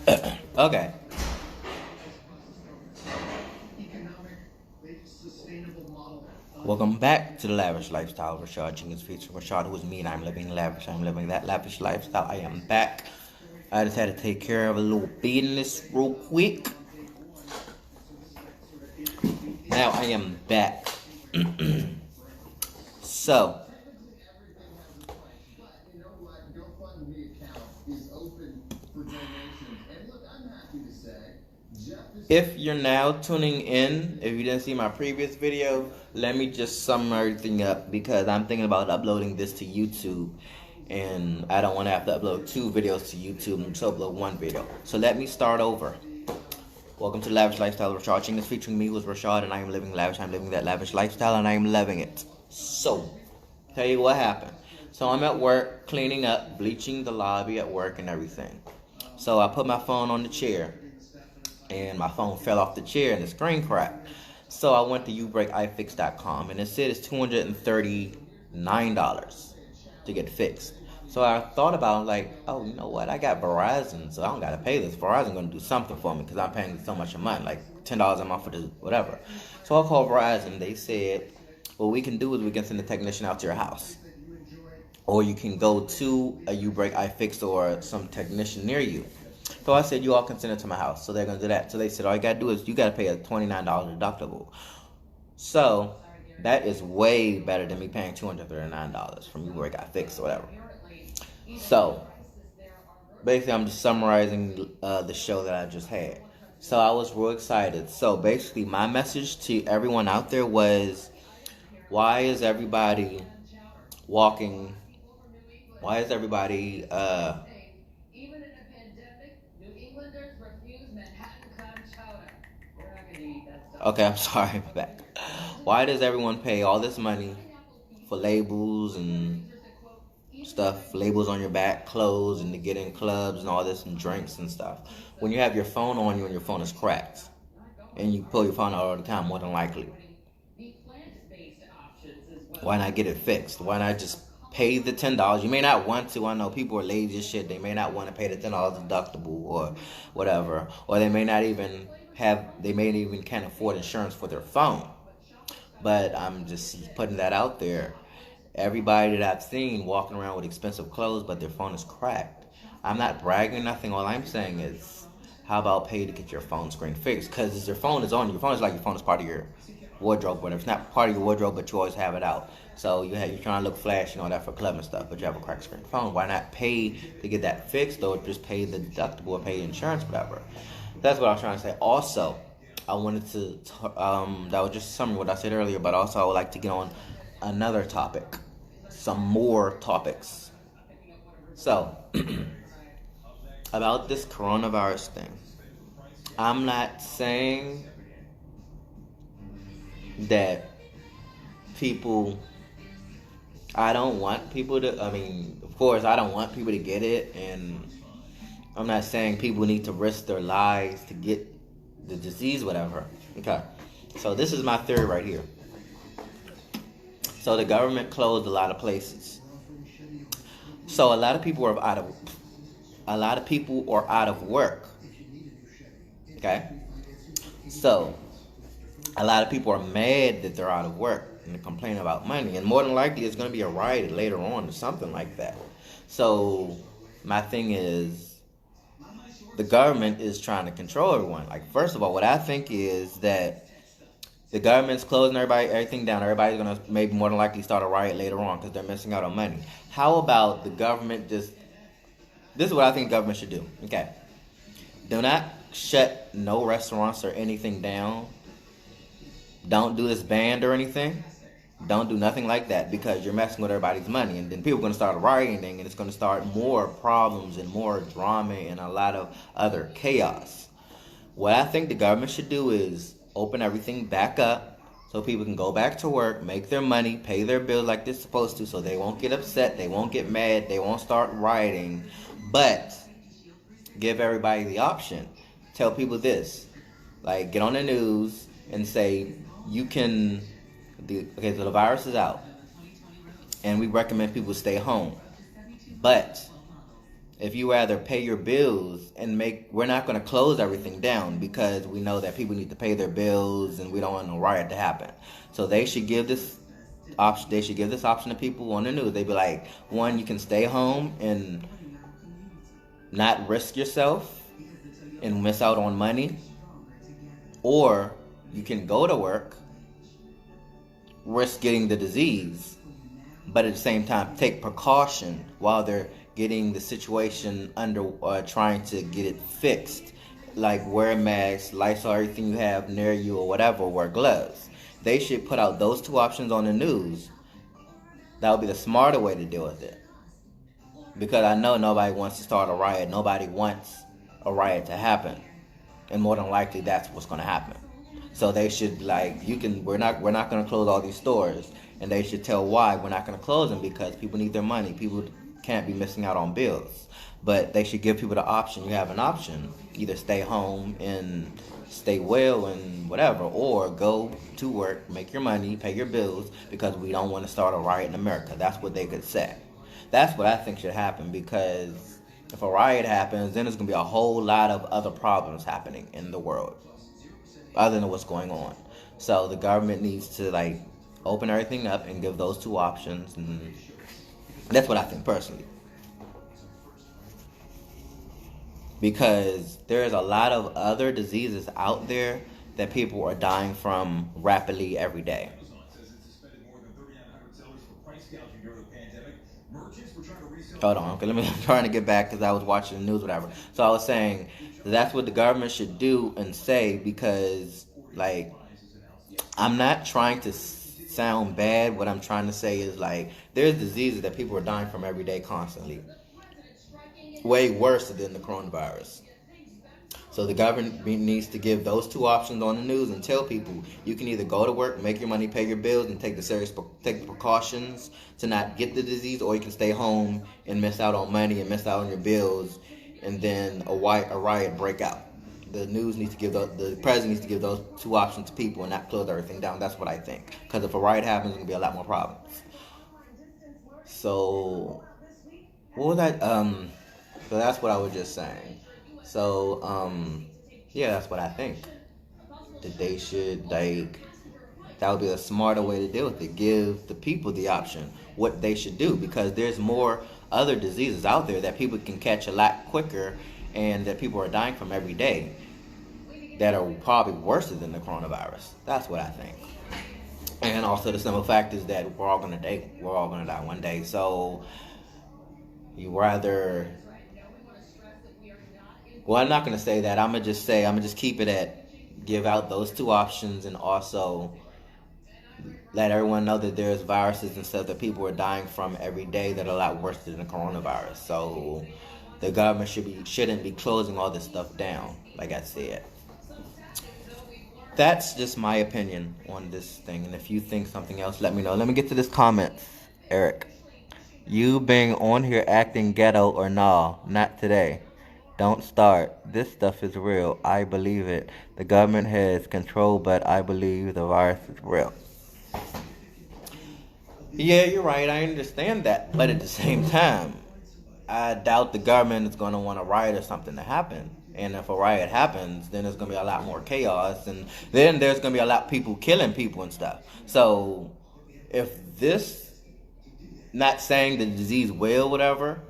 Okay. Welcome back to the Lavish Lifestyle. Rashad Jenkins featuring Rashad, who is me, and I'm living lavish. I'm living that lavish lifestyle. I am back. I just had to take care of a little business real quick. Now I am back. So, if you're now tuning in, if you didn't see my previous video, let me just sum everything up because I'm thinking about uploading this to YouTube. And I don't want to have to upload 2 videos to YouTube and just upload 1 video. So let me start over. Welcome to Lavish Lifestyle. Rashad Jenkins featuring me with Rashad, and I am living lavish. I'm living that lavish lifestyle, and I am loving it. So, tell you what happened. So I'm at work, cleaning up, bleaching the lobby at work and everything. So I put my phone on the chair, and my phone fell off the chair, and the screen cracked. So I went to ubreakifix.com, and it said it's $239 to get fixed. So I thought about like, oh, you know what? I got Verizon, so I don't gotta pay this. Verizon gonna do something for me because I'm paying so much a month, like $10 a month for the whatever. So I called Verizon. They said, what we can do is we can send a technician out to your house, or you can go to a Ubreak iFix or some technician near you. So I said, you all can send it to my house. So they're gonna do that. So they said, all you gotta do is you gotta pay a $29 deductible. So that is way better than me paying $239 from Ubreak iFix or whatever. So, basically, I'm just summarizing the show that I just had. So, I was real excited. So, basically, my message to everyone out there was, why is everybody walking? Why is everybody, okay, I'm sorry, I'm back. Why does everyone pay all this money for labels and stuff, labels on your back, clothes, and to get in clubs and all this and drinks and stuff, when you have your phone on you and your phone is cracked and you pull your phone out all the time? More than likely, why not get it fixed? Why not just pay the $10? You may not want to. I know people are lazy as shit. They may not want to pay the $10 deductible or whatever, or they may not even can't afford insurance for their phone. But I'm just putting that out there. Everybody that I've seen walking around with expensive clothes, but their phone is cracked. I'm not bragging or nothing. All I'm saying is, how about pay to get your phone screen fixed? Because your phone is on you. Your phone is like your phone is part of your wardrobe, whatever. It's not part of your wardrobe, but you always have it out. So you're trying to look flashy and all that for club and stuff, but you have a cracked screen phone. Why not pay to get that fixed, or just pay the deductible or pay insurance, whatever? That's what I was trying to say. Also, I wanted to, that was just summary what I said earlier, but also I would like to get on another topic, some more topics. So, about this coronavirus thing, I'm not saying that I don't want people to, of course, I don't want people to get it, and I'm not saying people need to risk their lives to get the disease, whatever. Okay. So this is my theory right here. So the government closed a lot of places. So a lot of people are out of work. Okay? So a lot of people are mad that they're out of work and they're complaining about money. And more than likely it's going to be a riot later on or something like that. So my thing is, the government is trying to control everyone. Like, first of all, what I think is that the government's closing everything down. Everybody's going to maybe more than likely start a riot later on because they're missing out on money. How about the government this is what I think the government should do. Okay. Do not shut no restaurants or anything down. Don't do this band or anything. Don't do nothing like that because you're messing with everybody's money. And then people are going to start rioting, and it's going to start more problems and more drama and a lot of other chaos. What I think the government should do is open everything back up so people can go back to work, make their money, pay their bills like they're supposed to, so they won't get upset, they won't get mad, they won't start rioting. But give everybody the option. Tell people this. Like, get on the news and say, so the virus is out, and we recommend people stay home. But If you rather pay your bills and we're not going to close everything down because we know that people need to pay their bills and we don't want no riot to happen. So they should give this option. They should give this option to people on the news. They'd be like, one, you can stay home and not risk yourself and miss out on money, or you can go to work, risk getting the disease, but at the same time take precaution while they're getting the situation under, trying to get it fixed, like wear a mask, Lysol everything you have near you or whatever, wear gloves. They should put out those two options on the news. That would be the smarter way to deal with it, because I know nobody wants to start a riot. Nobody wants a riot to happen, and more than likely that's what's going to happen. So they should we're not going to close all these stores, and they should tell why we're not going to close them, because people need their money. People can't be missing out on bills. But they should give people the option. You have an option: either stay home and stay well and whatever, or go to work, make your money, pay your bills, because we don't want to start a riot in America. That's what they could say. That's what I think should happen, because if a riot happens, then there's going to be a whole lot of other problems happening in the world other than what's going on. So the government needs to open everything up and give those two options, and that's what I think personally. Because there's a lot of other diseases out there that people are dying from rapidly every day. Hold on, okay, I'm trying to get back because I was watching the news, whatever. So I was saying that's what the government should do and say, because, I'm not trying to sound bad. What I'm trying to say is, there's diseases that people are dying from every day constantly. Way worse than the coronavirus. So the government needs to give those two options on the news and tell people you can either go to work, make your money, pay your bills, and take the precautions to not get the disease, or you can stay home and miss out on money and miss out on your bills, and then a riot break out. The news needs to give the president needs to give those two options to people and not close everything down. That's what I think. Because if a riot happens, there's gonna be a lot more problems. So what was that? So that's what I was just saying. So, yeah, that's what I think. That they should, that would be a smarter way to deal with it. Give the people the option, what they should do. Because there's more other diseases out there that people can catch a lot quicker, and that people are dying from every day, that are probably worse than the coronavirus. That's what I think. And also the simple fact is that we're all gonna die one day. So you rather... Well, I'm not going to say that. I'm going to just keep it at give out those two options, and also let everyone know that there's viruses and stuff that people are dying from every day that are a lot worse than the coronavirus. So the government shouldn't be closing all this stuff down, like I said. That's just my opinion on this thing. And if you think something else, let me know. Let me get to this comment, Eric. You being on here acting ghetto or nah, not today. Don't start. This stuff is real. I believe it. The government has control, but I believe the virus is real. Yeah, you're right. I understand that. But at the same time, I doubt the government is going to want a riot or something to happen. And if a riot happens, then there's going to be a lot more chaos. And then there's going to be a lot of people killing people and stuff. So if this, not saying the disease will, whatever,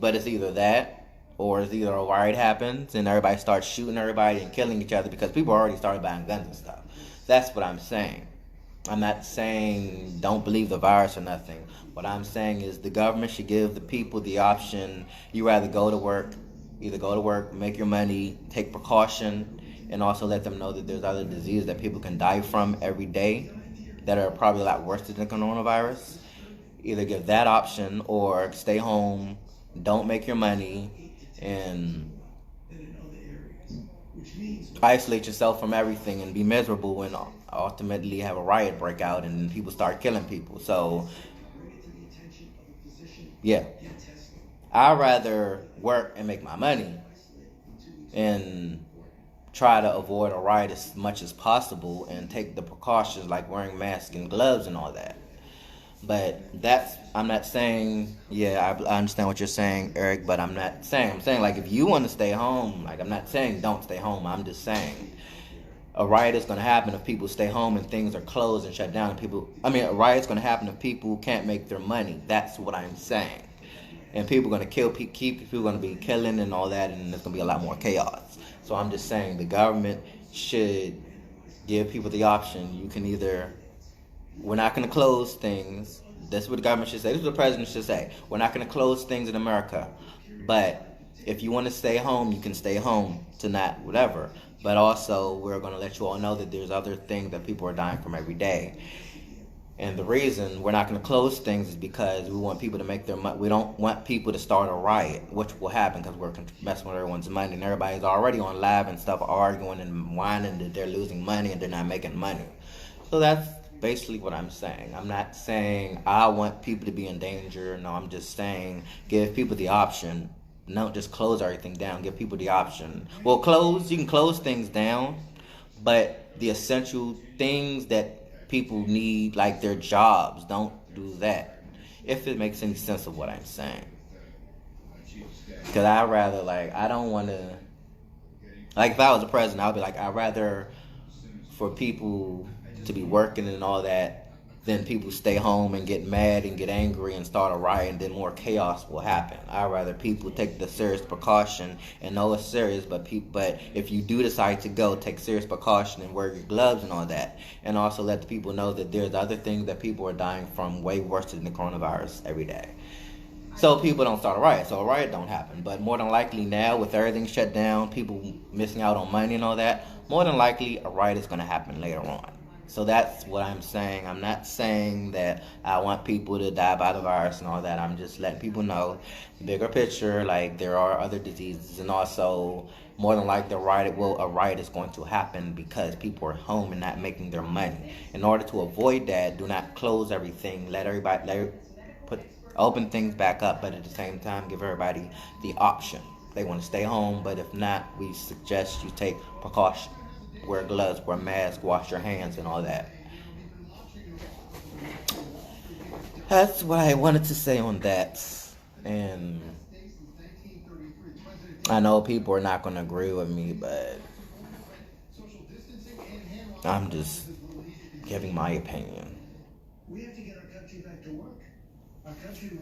but it's either that, or it's either a riot happens and everybody starts shooting everybody and killing each other, because people already started buying guns and stuff. That's what I'm saying. I'm not saying don't believe the virus or nothing. What I'm saying is the government should give the people the option. You rather either go to work, make your money, take precaution, and also let them know that there's other diseases that people can die from every day that are probably a lot worse than the coronavirus. Either give that option or stay home, don't make your money, and isolate yourself from everything and be miserable, and ultimately have a riot break out and people start killing people. So, yeah. I'd rather work and make my money and try to avoid a riot as much as possible and take the precautions like wearing masks and gloves and all that. But that's, I'm not saying, yeah, I understand what you're saying, Eric, but I'm saying, like, if you want to stay home, like, I'm not saying don't stay home. I'm just saying a riot is going to happen if people stay home and things are closed and shut down. And a riot's going to happen if people can't make their money. That's what I'm saying. And people are going to people are going to be killing and all that, and there's going to be a lot more chaos. So I'm just saying the government should give people the option. You can either, we're not going to close things. That's what the government should say. This is what the president should say. We're not going to close things in America. But if you want to stay home, you can stay home to not whatever. But also, we're going to let you all know that there's other things that people are dying from every day. And the reason we're not going to close things is because we want people to make their money. We don't want people to start a riot, which will happen because we're messing with everyone's money. And everybody's already on live and stuff arguing and whining that they're losing money and they're not making money. So that's basically what I'm saying. I'm not saying I want people to be in danger. No, I'm just saying give people the option. Don't just close everything down. Give people the option. Well, you can close things down, but the essential things that people need, like their jobs, don't do that. If it makes any sense of what I'm saying. Because I don't want to, like, if I was a president, I'd be like, I'd rather for people to be working and all that than people stay home and get mad and get angry and start a riot, and then more chaos will happen. I'd rather people take the serious precaution and know it's serious, but if you do decide to go, take serious precaution and wear your gloves and all that, and also let the people know that there's other things that people are dying from way worse than the coronavirus every day. So people don't start a riot, so a riot don't happen. But more than likely now, with everything shut down, people missing out on money and all that, more than likely a riot is going to happen later on. So that's what I'm saying. I'm not saying that I want people to die by the virus and all that. I'm just letting people know the bigger picture, like there are other diseases, and also more than likely a riot is going to happen because people are home and not making their money. In order to avoid that, do not close everything. Open things back up, but at the same time give everybody the option. They want to stay home, but if not, we suggest you take precaution. Wear gloves, wear masks, wash your hands, and all that. That's what I wanted to say on that. And I know people are not going to agree with me, but I'm just giving my opinion.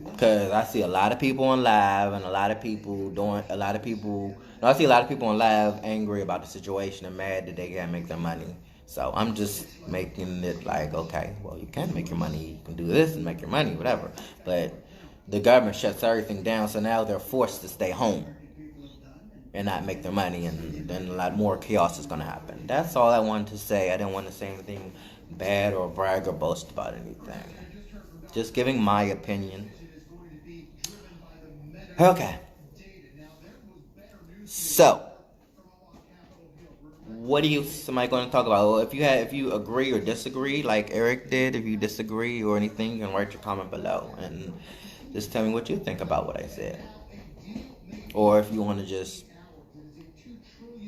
Because I see a lot of people on live and I see a lot of people on live angry about the situation and mad that they can't make their money. So I'm just making it like, okay, well, you can make your money. You can do this and make your money, whatever. But the government shuts everything down, so now they're forced to stay home and not make their money, and then a lot more chaos is going to happen. That's all I wanted to say. I didn't want to say anything bad or brag or boast about anything. Just giving my opinion. Okay. So, what somebody going to talk about? Well, if you agree or disagree, like Eric did, if you disagree or anything, you can write your comment below and just tell me what you think about what I said. Or if you want to just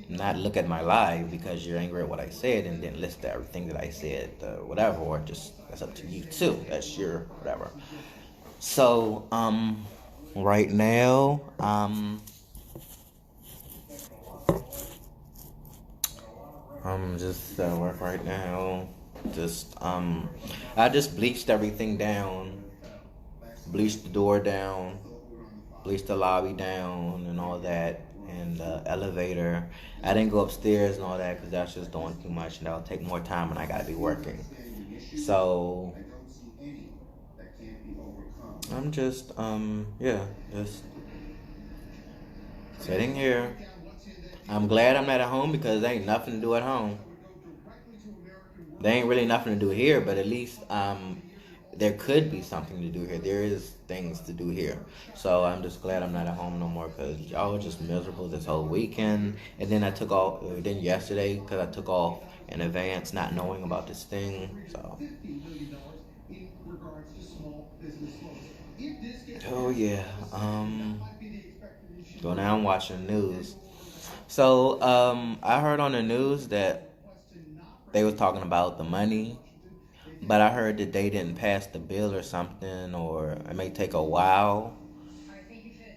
not look at my live because you're angry at what I said and then listen to everything that I said, whatever, or just, that's up to you too. That's your whatever. So, right now, I'm just at work right now. I just bleached everything down, bleached the door down, bleached the lobby down, and all that. And the elevator. I didn't go upstairs and all that because that's just doing too much, and that'll take more time when I gotta be working. So I'm just just sitting here. I'm glad I'm not at home because there ain't nothing to do at home. There ain't really nothing to do here, but at least there could be something to do here. There is things to do here. So I'm just glad I'm not at home no more because y'all were just miserable this whole weekend. And then then yesterday because I took off in advance not knowing about this thing. So. Oh yeah. So now I'm watching the news. So I heard on the news that they was talking about the money But I heard that they didn't pass the bill or something, or it may take a while.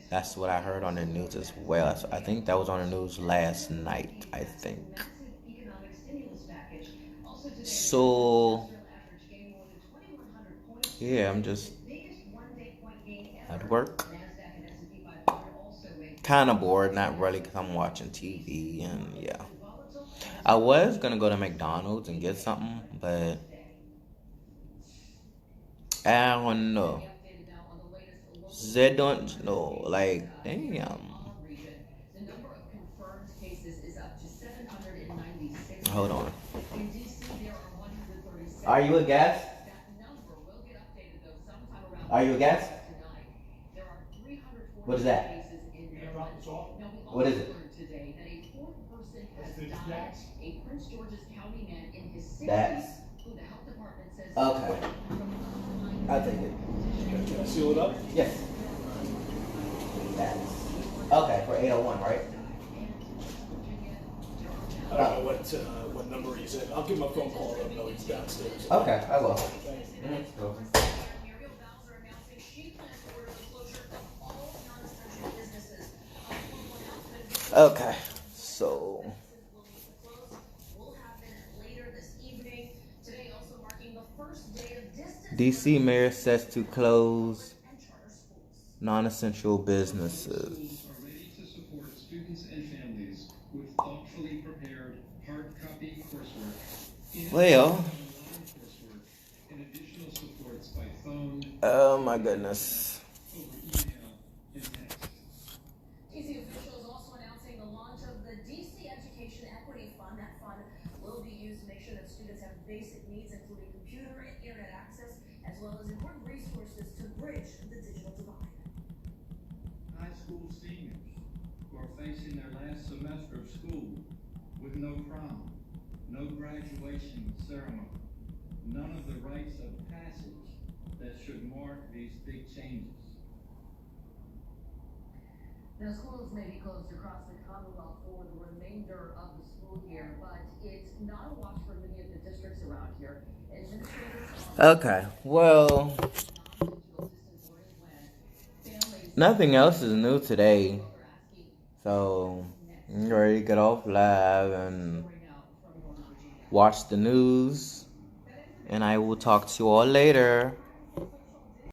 That's what I heard on the news as well. So I think that was on the news last night, I think. So, yeah, I'm just at work. Kind of bored, not really, because I'm watching TV, and yeah. I was gonna go to McDonald's and get something, but I don't know. They don't know. Like, damn. Hold on. Are you a guest? Are you a guest? What is that? What is it? That's okay. I'll take it. Can I seal it up? Yes. That's okay for 801, right? I don't know what number he's in. I'll give him a phone call. Let him know he's downstairs. Okay, I will. Okay, so DC mayor sets to close non-essential businesses. Are ready to support students and families with thoughtfully prepared hard copy coursework. Well, And additional supports by phone, oh my goodness. over email, and text. DC officials also announcing the launch of the DC Education Equity Fund. That fund will be used to make sure that students have basic needs, including computer and internet access, as well as important resources to bridge the digital divide. High school seniors who are facing their last semester of school with no prom, no graduation ceremony, none of the rites of passage that should mark these big changes. Now, schools may be closed across the Commonwealth for the remainder of the school year, but it's not a watch for many of the districts around here. Okay, well, nothing else is new today. So, I'm ready to get off live and watch the news. And I will talk to you all later.